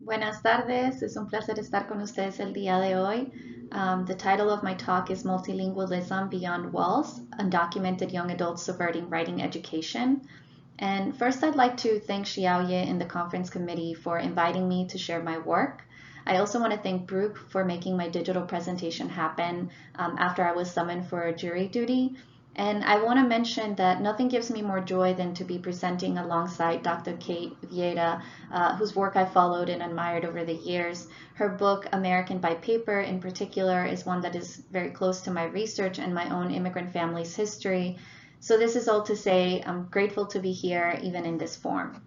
Buenas tardes, es un placer estar con ustedes el día de hoy. The title of my talk is Multilingualism Beyond Walls, Undocumented Young Adults Subverting Writing Education. And first, I'd like to thank Xiaoye and the conference committee for inviting me to share my work. I also want to thank Brooke for making my digital presentation happen after I was summoned for jury duty. And I want to mention that nothing gives me more joy than to be presenting alongside Dr. Kate Vieda, whose work I followed and admired over the years. Her book, American by Paper, in particular, is one that is very close to my research and my own immigrant family's history. So this is all to say I'm grateful to be here, even in this form.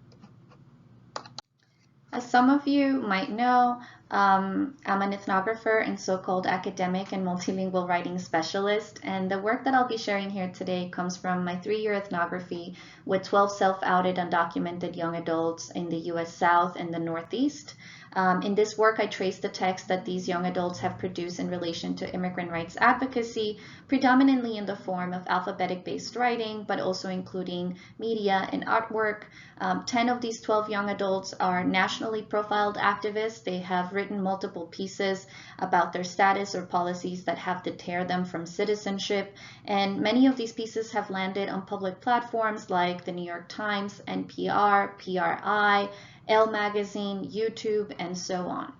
As some of you might know, I'm an ethnographer and so-called academic and multilingual writing specialist, and the work that I'll be sharing here today comes from my 3-year ethnography with 12 self-outed undocumented young adults in the U.S. South and the Northeast. In this work, I traced the text that these young adults have produced in relation to immigrant rights advocacy, predominantly in the form of alphabetic-based writing, but also including media and artwork. 10 of these 12 young adults are nationally profiled activists. They have written multiple pieces about their status or policies that have deterred them from citizenship. And many of these pieces have landed on public platforms like the New York Times, NPR, PRI, Elle Magazine, YouTube, and so on.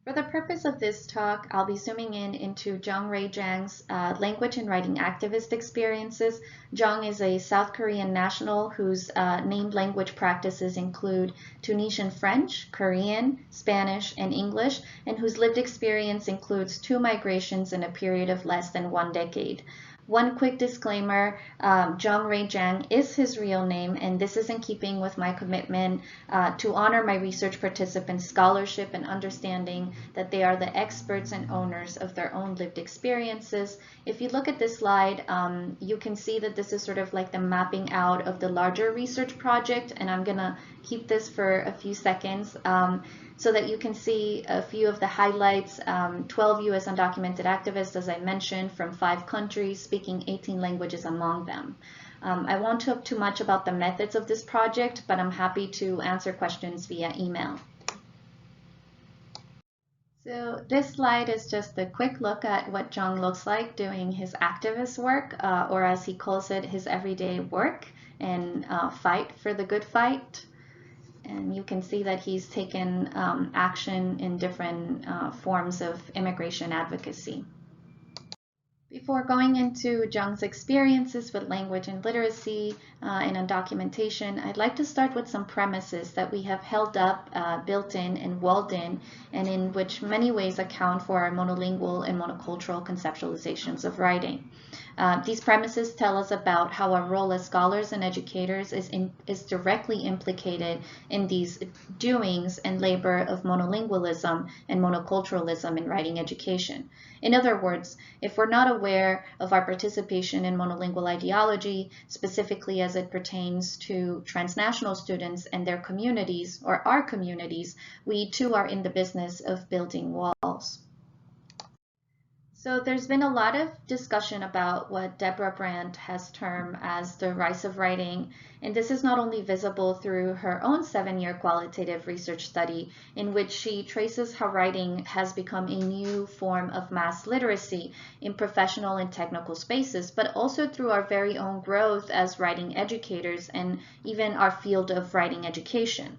For the purpose of this talk, I'll be zooming in into Jung Rae Jang's language and writing activist experiences. Jung is a South Korean national whose named language practices include Tunisian French, Korean, Spanish, and English, and whose lived experience includes 2 migrations in a period of less than 1 decade. One quick disclaimer, Jung Rae Jang is his real name, and this is in keeping with my commitment to honor my research participants' scholarship and understanding that they are the experts and owners of their own lived experiences. If you look at this slide, you can see that this is sort of like the mapping out of the larger research project, and I'm gonna keep this for a few seconds so that you can see a few of the highlights. 12 U.S. undocumented activists, as I mentioned, from 5 countries, speaking 18 languages among them. I won't talk too much about the methods of this project, but I'm happy to answer questions via email. So this slide is just a quick look at what Jung looks like doing his activist work, or as he calls it, his everyday work and fight for the good fight. And you can see that he's taken action in different forms of immigration advocacy. Before going into Jung's experiences with language and literacy and undocumentation, I'd like to start with some premises that we have held up, built in, and walled in, and in which many ways account for our monolingual and monocultural conceptualizations of writing. These premises tell us about how our role as scholars and educators is directly implicated in these doings and labor of monolingualism and monoculturalism in writing education. In other words, if we're not aware of our participation in monolingual ideology, specifically as it pertains to transnational students and their communities, or our communities, we too are in the business of building walls. So there's been a lot of discussion about what Deborah Brandt has termed as the rise of writing, and this is not only visible through her own 7-year qualitative research study in which she traces how writing has become a new form of mass literacy in professional and technical spaces, but also through our very own growth as writing educators and even our field of writing education.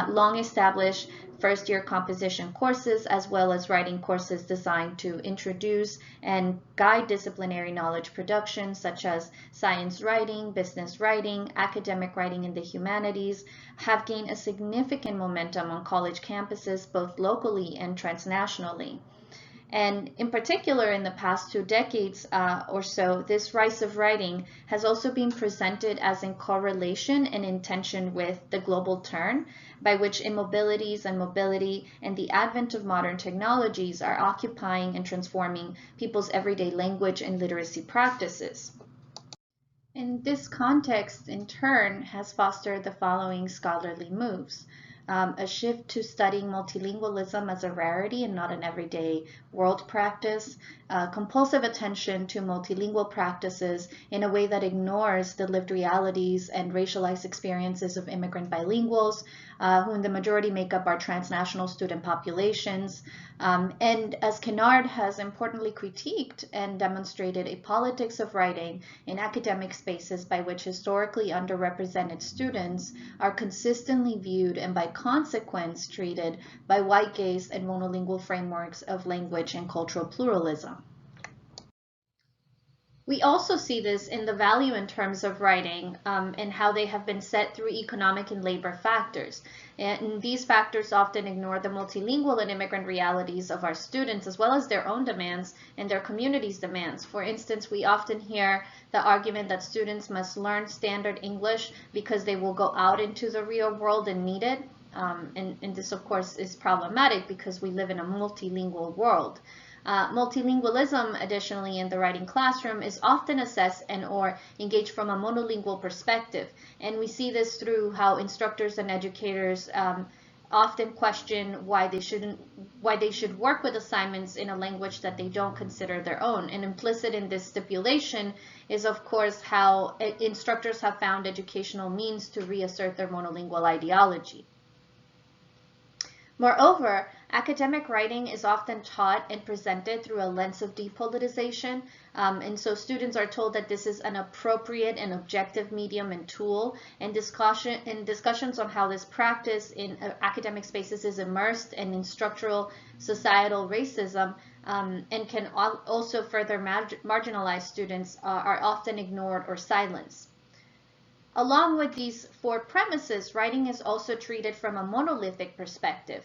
Long established first-year composition courses, as well as writing courses designed to introduce and guide disciplinary knowledge production, such as science writing, business writing, academic writing in the humanities, have gained a significant momentum on college campuses, both locally and transnationally. And in particular, in the past 2 decades or so, this rise of writing has also been presented as in correlation and in tension with the global turn, by which immobilities and mobility and the advent of modern technologies are occupying and transforming people's everyday language and literacy practices. And this context, in turn, has fostered the following scholarly moves. A shift to studying multilingualism as a rarity and not an everyday world practice, compulsive attention to multilingual practices in a way that ignores the lived realities and racialized experiences of immigrant bilinguals, who in the majority make up our transnational student populations. And as Kennard has importantly critiqued and demonstrated a politics of writing in academic spaces by which historically underrepresented students are consistently viewed and by consequence treated by white gaze and monolingual frameworks of language and cultural pluralism. We also see this in the value in terms of writing and how they have been set through economic and labor factors. And these factors often ignore the multilingual and immigrant realities of our students, as well as their own demands and their community's demands. For instance, we often hear the argument that students must learn standard English because they will go out into the real world and need it. And this, of course, is problematic because we live in a multilingual world. Multilingualism, additionally, in the writing classroom is often assessed and or engaged from a monolingual perspective. And we see this through how instructors and educators often question why they should work with assignments in a language that they don't consider their own. And implicit in this stipulation is, of course, how instructors have found educational means to reassert their monolingual ideology. Moreover, academic writing is often taught and presented through a lens of depoliticization, and so students are told that this is an appropriate and objective medium and tool, and discussions on how this practice in academic spaces is immersed in structural societal racism and can also further marginalize students are often ignored or silenced. Along with these four premises, writing is also treated from a monolithic perspective,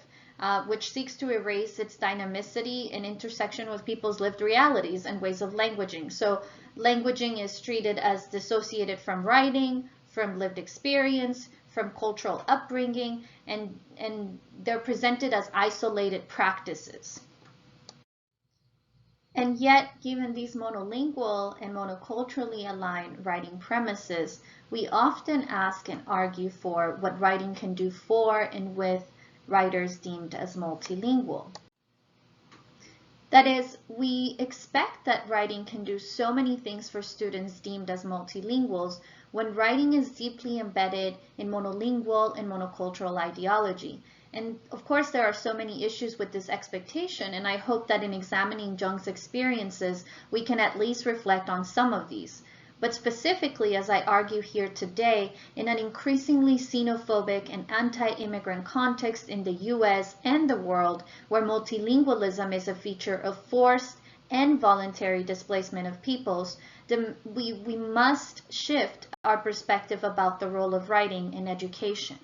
which seeks to erase its dynamicity and intersection with people's lived realities and ways of languaging. So languaging is treated as dissociated from writing, from lived experience, from cultural upbringing, and they're presented as isolated practices. And yet, given these monolingual and monoculturally aligned writing premises, we often ask and argue for what writing can do for and with writers deemed as multilingual. That is, we expect that writing can do so many things for students deemed as multilinguals when writing is deeply embedded in monolingual and monocultural ideology. And of course, there are so many issues with this expectation, and I hope that in examining Jung's experiences, we can at least reflect on some of these. But specifically, as I argue here today, in an increasingly xenophobic and anti-immigrant context in the US and the world, where multilingualism is a feature of forced and voluntary displacement of peoples, we must shift our perspective about the role of writing in education.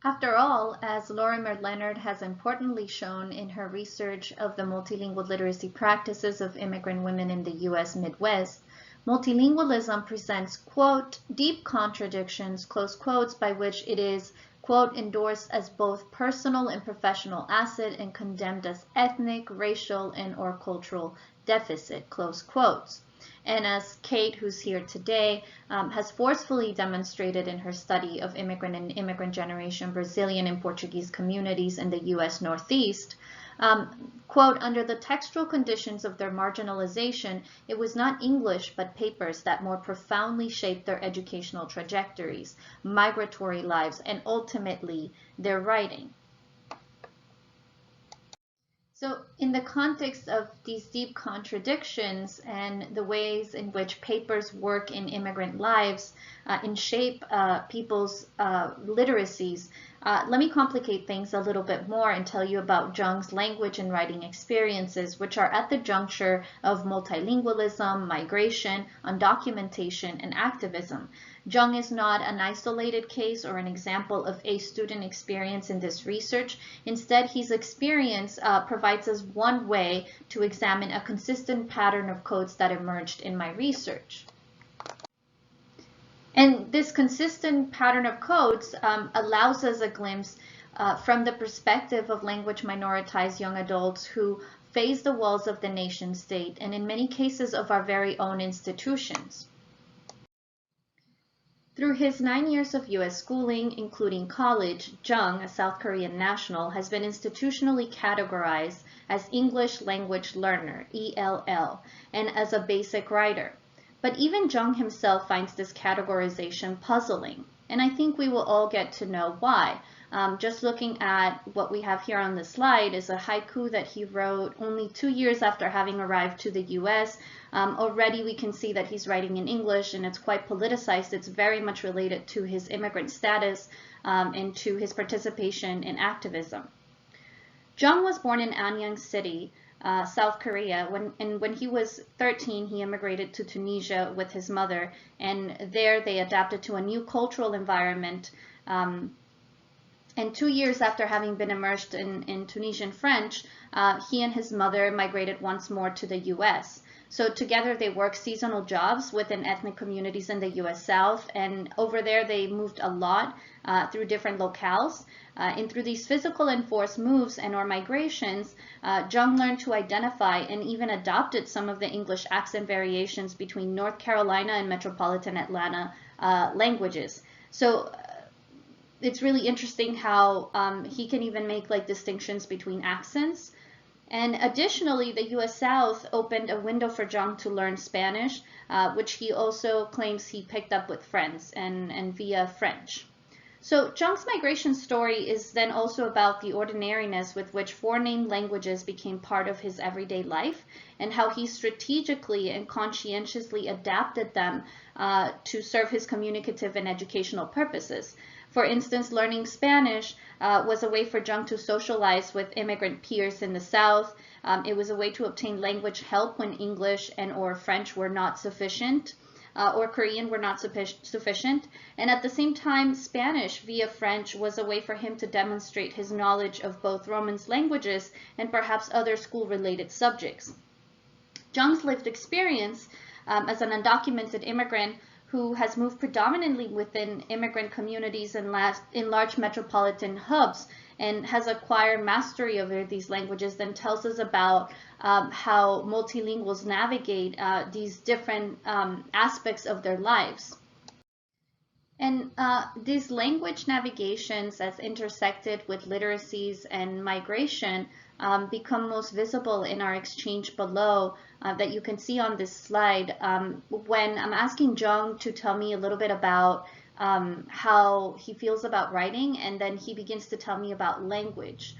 After all, as Lorimer Leonard has importantly shown in her research of the multilingual literacy practices of immigrant women in the U.S. Midwest, multilingualism presents, quote, deep contradictions, close quotes, by which it is, quote, endorsed as both personal and professional asset and condemned as ethnic, racial, and or cultural deficit, close quotes. And as Kate, who's here today, has forcefully demonstrated in her study of immigrant and immigrant generation Brazilian and Portuguese communities in the U.S. Northeast, quote, under the textual conditions of their marginalization, it was not English but papers that more profoundly shaped their educational trajectories, migratory lives, and ultimately their writing. So in the context of these deep contradictions and the ways in which papers work in immigrant lives and shape people's literacies, let me complicate things a little bit more and tell you about Jung's language and writing experiences, which are at the juncture of multilingualism, migration, undocumentation, and activism. Jung is not an isolated case or an example of a student experience in this research. Instead, his experience provides us one way to examine a consistent pattern of codes that emerged in my research. And this consistent pattern of codes allows us a glimpse from the perspective of language minoritized young adults who face the walls of the nation state and in many cases of our very own institutions. Through his 9 years of U.S. schooling, including college, Jung, a South Korean national, has been institutionally categorized as English language learner, ELL, and as a basic writer. But even Jung himself finds this categorization puzzling. and I think we will all get to know why. Just looking at what we have here on the slide is a haiku that he wrote only 2 years after having arrived to the US. Already we can see that he's writing in English, and it's quite politicized. It's very much related to his immigrant status and to his participation in activism. Jung was born in Anyang City, South Korea. When he was 13, he immigrated to Tunisia with his mother, and there they adapted to a new cultural environment. And 2 years after having been immersed in Tunisian French, he and his mother migrated once more to the US. So together they worked seasonal jobs within ethnic communities in the US South, and over there they moved a lot through different locales. And through these physical enforced moves and or migrations, Jung learned to identify and even adopted some of the English accent variations between North Carolina and metropolitan Atlanta languages. So it's really interesting how he can even make like distinctions between accents. And additionally, the US South opened a window for Jung to learn Spanish, which he also claims he picked up with friends and via French. So Jung's migration story is then also about the ordinariness with which foreign languages became part of his everyday life, and how he strategically and conscientiously adapted them to serve his communicative and educational purposes. For instance, learning Spanish was a way for Jung to socialize with immigrant peers in the South. It was a way to obtain language help when English and or French were not sufficient, or Korean were not sufficient. And at the same time, Spanish via French was a way for him to demonstrate his knowledge of both Romance languages and perhaps other school-related subjects. Jung's lived experience as an undocumented immigrant who has moved predominantly within immigrant communities in large metropolitan hubs and has acquired mastery over these languages, then tells us about how multilinguals navigate these different aspects of their lives. And these language navigations, as intersected with literacies and migration, become most visible in our exchange below that you can see on this slide. When I'm asking Jung to tell me a little bit about how he feels about writing, and then he begins to tell me about language.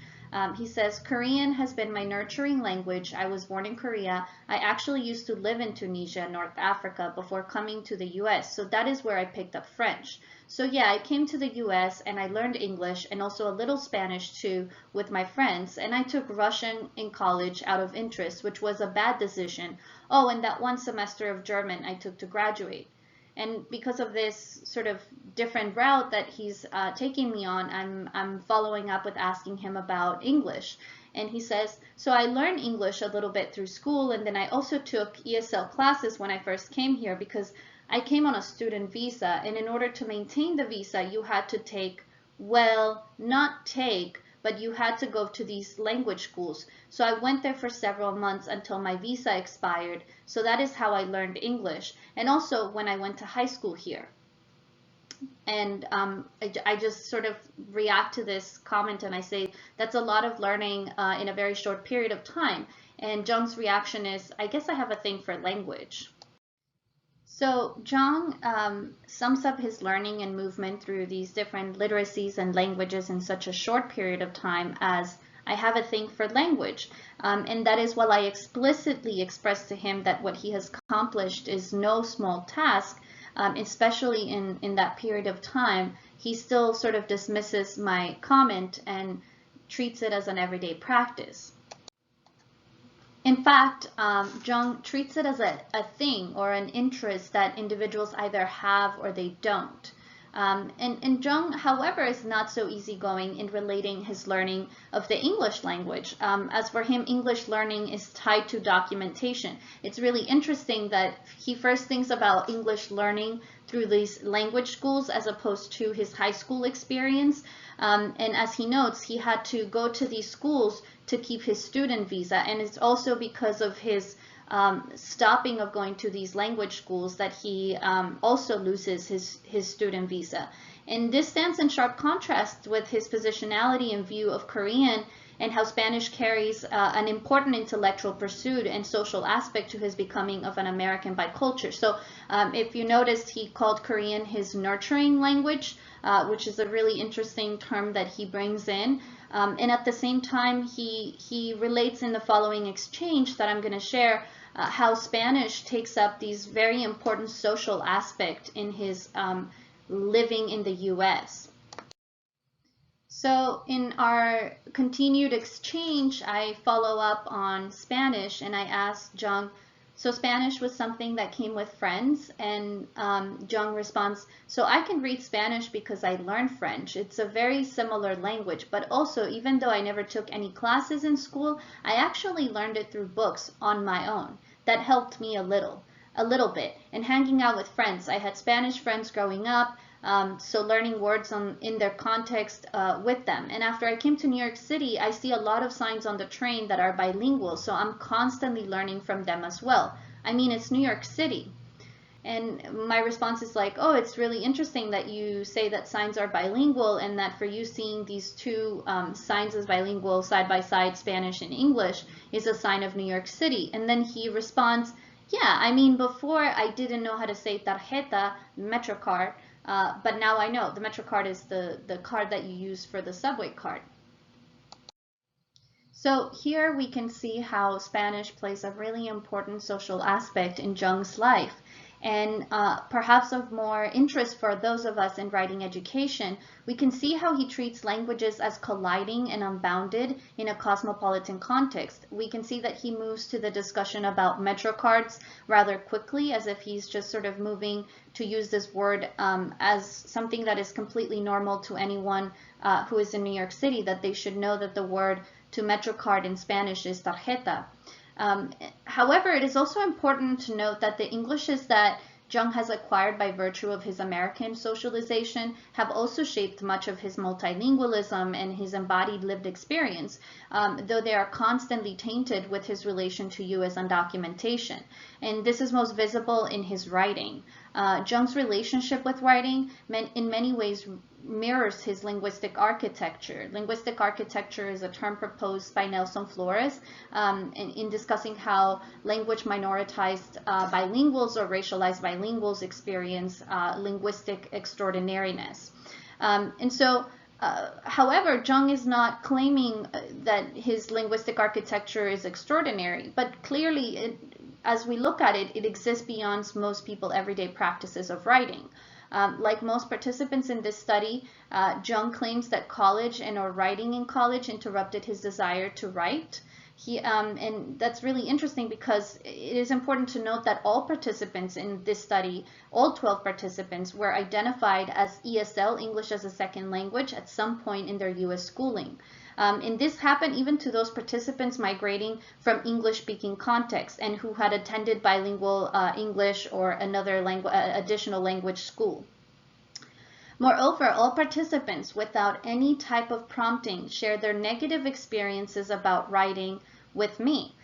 He says, Korean has been my nurturing language. I was born in Korea. I actually used to live in Tunisia, North Africa, before coming to the US. So that is where I picked up French. So yeah, I came to the US and I learned English and also a little Spanish too with my friends. And I took Russian in college out of interest, which was a bad decision. Oh, and that one semester of German I took to graduate. And because of this sort of different route that he's taking me on, I'm following up with asking him about English. And he says, so I learned English a little bit through school, and then I also took ESL classes when I first came here because I came on a student visa. And in order to maintain the visa, you had to take, well, not take, but you had to go to these language schools. So I went there for several months until my visa expired. So that is how I learned English. And also when I went to high school here. And I just sort of react to this comment and I say, that's a lot of learning in a very short period of time. And Jung's reaction is, I guess I have a thing for language. So Jung sums up his learning and movement through these different literacies and languages in such a short period of time as, I have a thing for language. And that is while I explicitly express to him that what he has accomplished is no small task, especially in that period of time, he still sort of dismisses my comment and treats it as an everyday practice. In fact, Jung treats it as a thing or an interest that individuals either have or they don't. And Jung, however, is not so easygoing in relating his learning of the English language. As for him, English learning is tied to documentation. It's really interesting that he first thinks about English learning through these language schools as opposed to his high school experience. And as he notes, he had to go to these schools to keep his student visa. And it's also because of his stopping of going to these language schools that he also loses his student visa. And this stands in sharp contrast with his positionality and view of Korean and how Spanish carries an important intellectual pursuit and social aspect to his becoming of an American by culture. So if you noticed, he called Korean his nurturing language, which is a really interesting term that he brings in. And at the same time, he relates in the following exchange that I'm going to share how Spanish takes up these very important social aspect in his living in the US. So in our continued exchange, I follow up on Spanish and I ask Jung, so Spanish was something that came with friends, and Jung responds, so I can read Spanish because I learned French. It's a very similar language, but also even though I never took any classes in school, I actually learned it through books on my own. That helped me a little bit. And hanging out with friends, I had Spanish friends growing up, so learning words in their context with them. And after I came to New York City, I see a lot of signs on the train that are bilingual, so I'm constantly learning from them as well. I mean, it's New York City. And my response is like, oh, it's really interesting that you say that signs are bilingual, and that for you seeing these two signs as bilingual side by side, Spanish and English, is a sign of New York City. And then he responds, yeah, I mean, before I didn't know how to say tarjeta, MetroCard, but now I know. The MetroCard is the card that you use for the subway card. So here we can see how Spanish plays a really important social aspect in Jung's life. And perhaps of more interest for those of us in writing education, we can see how he treats languages as colliding and unbounded in a cosmopolitan context. We can see that he moves to the discussion about MetroCards rather quickly, as if he's just sort of moving to use this word as something that is completely normal to anyone who is in New York City, that they should know that the word to MetroCard in Spanish is tarjeta. However, it is also important to note that the Englishes that Jung has acquired by virtue of his American socialization have also shaped much of his multilingualism and his embodied lived experience, though they are constantly tainted with his relation to US undocumentation. And this is most visible in his writing. Jung's relationship with writing in many ways mirrors his linguistic architecture. Linguistic architecture is a term proposed by Nelson Flores in discussing how language minoritized bilinguals or racialized bilinguals experience linguistic extraordinariness. However, Jung is not claiming that his linguistic architecture is extraordinary, but clearly, as we look at it, it exists beyond most people's everyday practices of writing. Like most participants in this study, Jung claims that college or writing in college interrupted his desire to write. And that's really interesting because it is important to note that all participants in this study, all 12 participants, were identified as ESL, English as a Second Language, at some point in their US schooling. And this happened even to those participants migrating from English-speaking contexts and who had attended bilingual English or another additional language school. Moreover, all participants, without any type of prompting, shared their negative experiences about writing with me,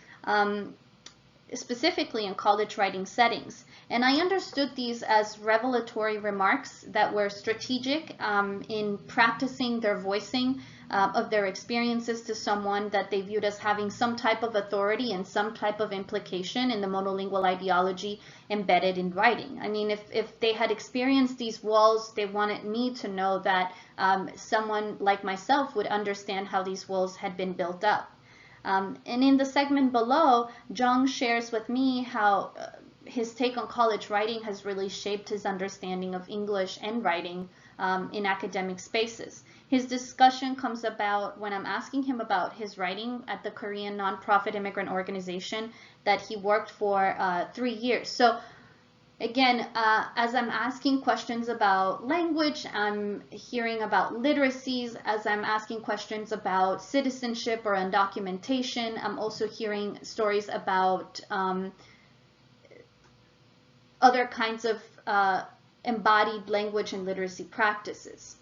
specifically in college writing settings. And I understood these as revelatory remarks that were strategic in practicing their voicing of their experiences to someone that they viewed as having some type of authority and some type of implication in the monolingual ideology embedded in writing. I mean, if they had experienced these walls, they wanted me to know that someone like myself would understand how these walls had been built up. And in the segment below, Jung shares with me how his take on college writing has really shaped his understanding of English and writing in academic spaces. His discussion comes about when I'm asking him about his writing at the Korean nonprofit immigrant organization that he worked for 3 years. So again, as I'm asking questions about language, I'm hearing about literacies. As I'm asking questions about citizenship or undocumentation, I'm also hearing stories about other kinds of embodied language and literacy practices.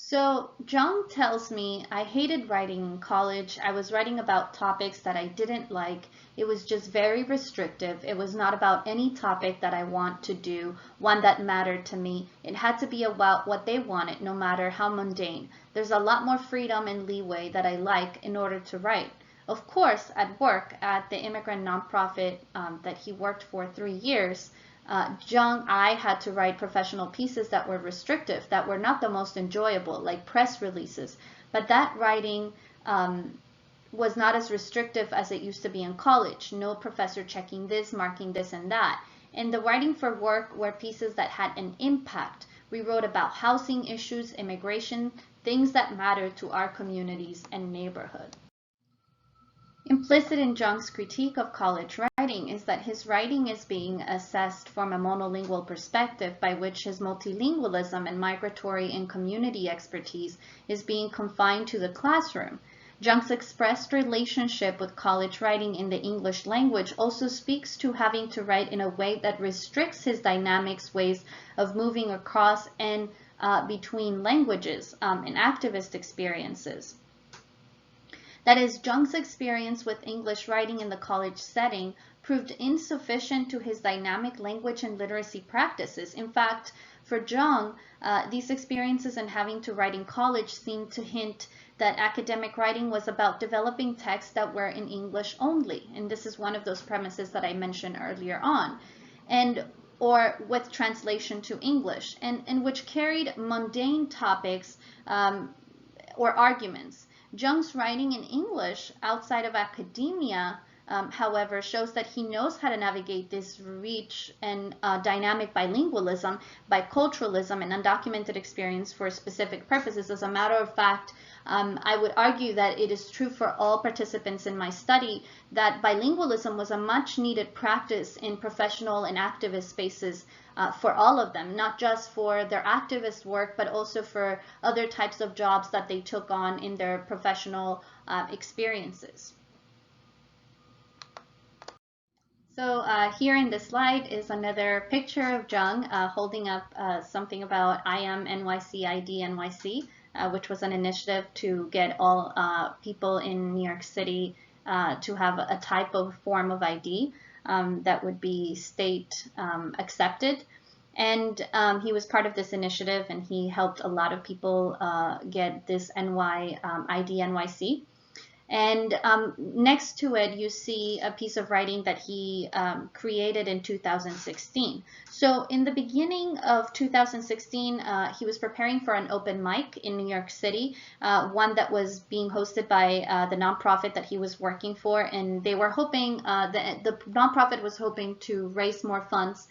So Jung tells me I hated writing in college. I was writing about topics that I didn't like. It was just very restrictive. It was not about any topic that I want to do, one that mattered to me. It had to be about what they wanted, no matter how mundane. There's a lot more freedom and leeway that I like in order to write. Of course, at work, at the immigrant nonprofit that he worked for 3 years, I had to write professional pieces that were restrictive, that were not the most enjoyable, like press releases. But that writing was not as restrictive as it used to be in college. No professor checking this, marking this and that. And the writing for work were pieces that had an impact. We wrote about housing issues, immigration, things that matter to our communities and neighborhood. Implicit in Jung's critique of college writing is that his writing is being assessed from a monolingual perspective, by which his multilingualism and migratory and community expertise is being confined to the classroom. Jung's expressed relationship with college writing in the English language also speaks to having to write in a way that restricts his dynamics ways of moving across and between languages and activist experiences. That is, Jung's experience with English writing in the college setting proved insufficient to his dynamic language and literacy practices. In fact, for Jung, these experiences and having to write in college seemed to hint that academic writing was about developing texts that were in English only. And this is one of those premises that I mentioned earlier on. Or with translation to English, and which carried mundane topics or arguments. Jung's writing in English outside of academia, however, shows that he knows how to navigate this rich and dynamic bilingualism, biculturalism, and undocumented experience for specific purposes. As a matter of fact, I would argue that it is true for all participants in my study that bilingualism was a much needed practice in professional and activist spaces for all of them, not just for their activist work, but also for other types of jobs that they took on in their professional experiences. So here in this slide is another picture of Jung holding up something about I am NYC ID NYC, which was an initiative to get all people in New York City to have a type of form of ID that would be state accepted. And he was part of this initiative, and he helped a lot of people get this ID NYC. And next to it, you see a piece of writing that he created in 2016. So in the beginning of 2016, he was preparing for an open mic in New York City, one that was being hosted by the nonprofit that he was working for. And they were hoping, the nonprofit was hoping to raise more funds.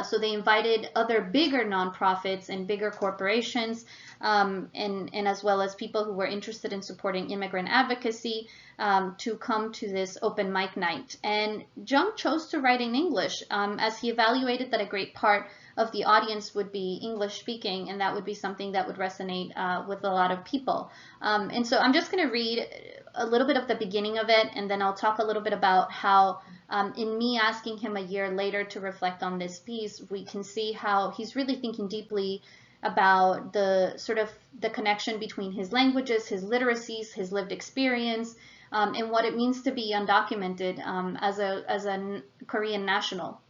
So they invited other bigger nonprofits and bigger corporations, and as well as people who were interested in supporting immigrant advocacy to come to this open mic night. And Jung chose to write in English as he evaluated that a great part of the audience would be English speaking, and that would be something that would resonate with a lot of people. And so I'm just going to read a little bit of the beginning of it, and then I'll talk a little bit about how in me asking him a year later to reflect on this piece, we can see how he's really thinking deeply about the sort of the connection between his languages, his literacies, his lived experience, and what it means to be undocumented as a Korean national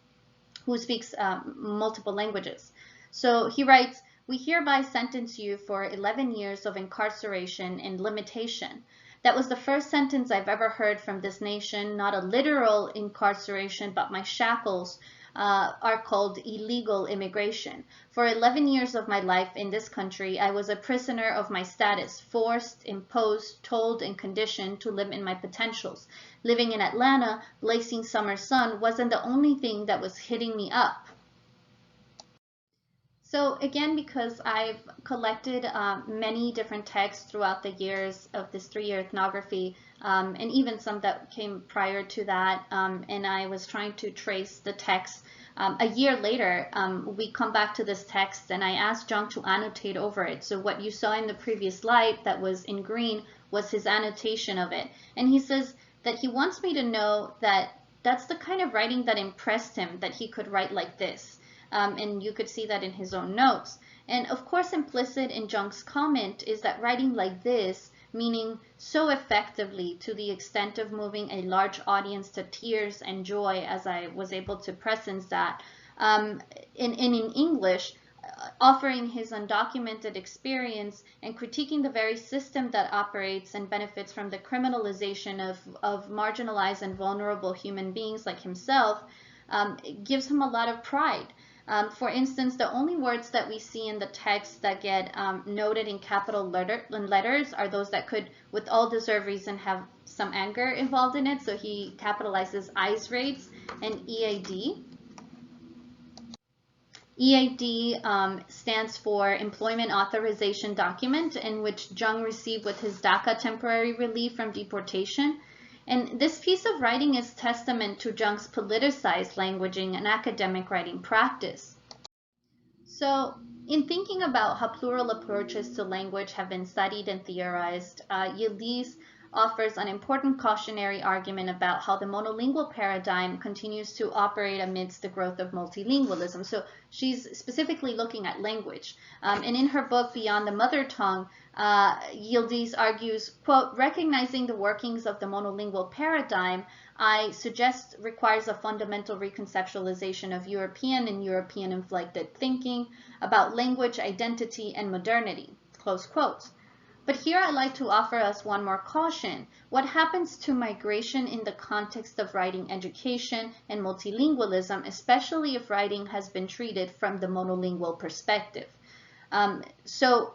who speaks multiple languages. So he writes, "We hereby sentence you for 11 years of incarceration and limitation." That was the first sentence I've ever heard from this nation, not a literal incarceration, but my shackles are called illegal immigration. For 11 years of my life in this country, I was a prisoner of my status, forced, imposed, told, and conditioned to limit my potentials. Living in Atlanta, blazing summer sun wasn't the only thing that was hitting me up. So again, because I've collected many different texts throughout the years of this 3-year ethnography, and even some that came prior to that, and I was trying to trace the text, a year later, we come back to this text, and I asked Jung to annotate over it. So what you saw in the previous slide that was in green was his annotation of it. And he says that he wants me to know that that's the kind of writing that impressed him, that he could write like this. And you could see that in his own notes. And of course, implicit in Jung's comment is that writing like this, meaning so effectively to the extent of moving a large audience to tears and joy, as I was able to presence that, in English, offering his undocumented experience and critiquing the very system that operates and benefits from the criminalization of marginalized and vulnerable human beings like himself, gives him a lot of pride. For instance, the only words that we see in the text that get noted in capital letters are those that could, with all deserved reason, have some anger involved in it. So he capitalizes ICE raids and EAD. EAD stands for Employment Authorization Document, in which Jung received with his DACA temporary relief from deportation. And this piece of writing is testament to Jung's politicized languaging and academic writing practice. So, in thinking about how plural approaches to language have been studied and theorized, Yildiz offers an important cautionary argument about how the monolingual paradigm continues to operate amidst the growth of multilingualism. So she's specifically looking at language. And in her book, Beyond the Mother Tongue, Yildiz argues, quote, recognizing the workings of the monolingual paradigm, I suggest requires a fundamental reconceptualization of European and European-inflected thinking about language, identity, and modernity, close quotes. But here I'd like to offer us one more caution. What happens to migration in the context of writing education and multilingualism, especially if writing has been treated from the monolingual perspective? So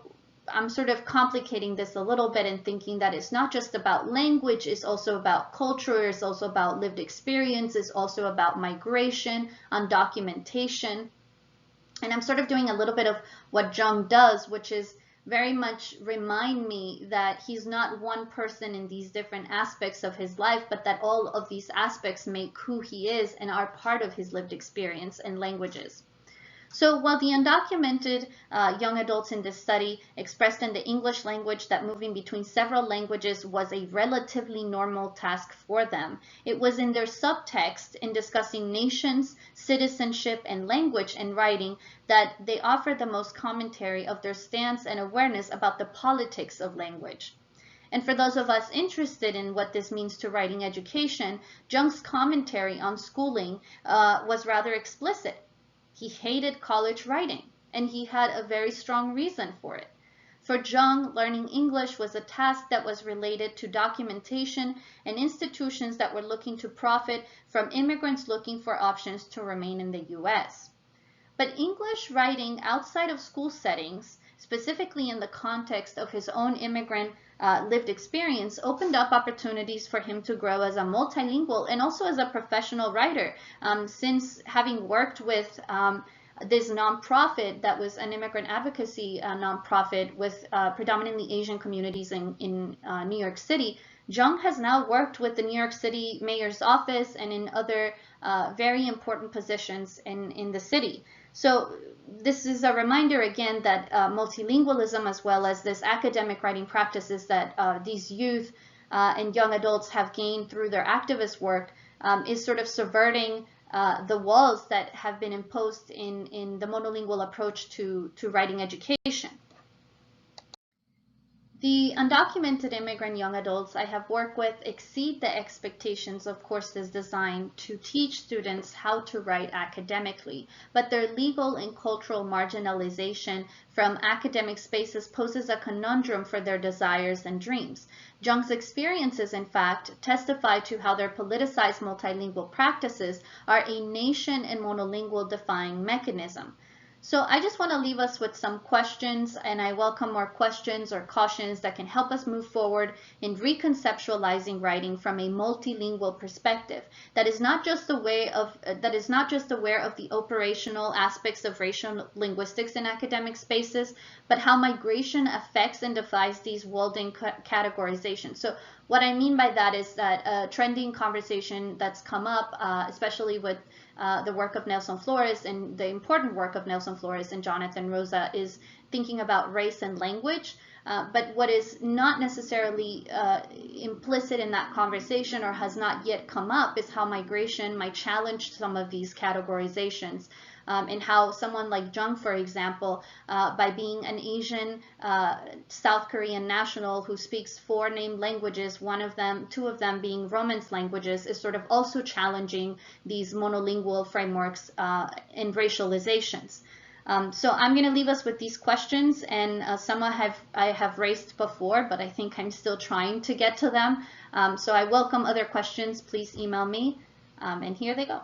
I'm sort of complicating this a little bit and thinking that it's not just about language, it's also about culture, it's also about lived experience, it's also about migration, undocumentation. And I'm sort of doing a little bit of what Jung does, which is very much remind me that he's not one person in these different aspects of his life, but that all of these aspects make who he is and are part of his lived experience and languages. So while the undocumented young adults in this study expressed in the English language that moving between several languages was a relatively normal task for them, it was in their subtext in discussing nations, citizenship, and language and writing that they offered the most commentary of their stance and awareness about the politics of language. And for those of us interested in what this means to writing education, Jung's commentary on schooling was rather explicit. He hated college writing, and he had a very strong reason for it. For Jung, learning English was a task that was related to documentation and institutions that were looking to profit from immigrants looking for options to remain in the U.S. But English writing outside of school settings, specifically in the context of his own immigrant lived experience, opened up opportunities for him to grow as a multilingual and also as a professional writer. Since having worked with this nonprofit that was an immigrant advocacy nonprofit with predominantly Asian communities in New York City, Jung has now worked with the New York City mayor's office and in other very important positions in the city. So this is a reminder again that multilingualism, as well as this academic writing practices that these youth and young adults have gained through their activist work, is sort of subverting the walls that have been imposed in the monolingual approach to writing education. The undocumented immigrant young adults I have worked with exceed the expectations of courses designed to teach students how to write academically, but their legal and cultural marginalization from academic spaces poses a conundrum for their desires and dreams. Jung's experiences, in fact, testify to how their politicized multilingual practices are a nation and monolingual defying mechanism. So I just want to leave us with some questions, and I welcome more questions or cautions that can help us move forward in reconceptualizing writing from a multilingual perspective that is not just aware of the operational aspects of racial linguistics in academic spaces, but how migration affects and defies these walled-in categorizations. So what I mean by that is that a trending conversation that's come up, especially with the work of Nelson Flores and the important work of Nelson Flores and Jonathan Rosa, is thinking about race and language. But what is not necessarily implicit in that conversation or has not yet come up is how migration might challenge some of these categorizations. And how someone like Jung, for example, by being an Asian South Korean national who speaks 4 named languages, 2 of them being Romance languages, is sort of also challenging these monolingual frameworks and racializations. So I'm going to leave us with these questions, and some I have raised before, but I think I'm still trying to get to them. So I welcome other questions. Please email me, and here they go.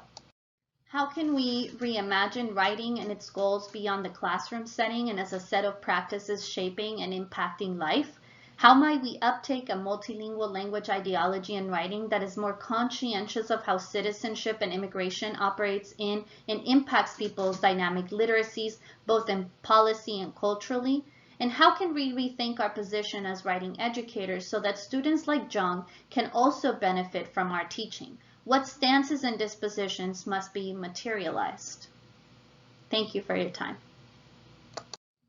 How can we reimagine writing and its goals beyond the classroom setting and as a set of practices shaping and impacting life? How might we uptake a multilingual language ideology in writing that is more conscientious of how citizenship and immigration operates in and impacts people's dynamic literacies, both in policy and culturally? And how can we rethink our position as writing educators so that students like Jung can also benefit from our teaching? What stances and dispositions must be materialized? Thank you for your time.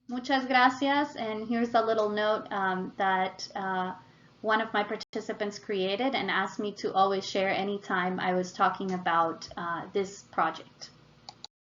Muchas gracias. And here's a little note that one of my participants created and asked me to always share anytime I was talking about this project.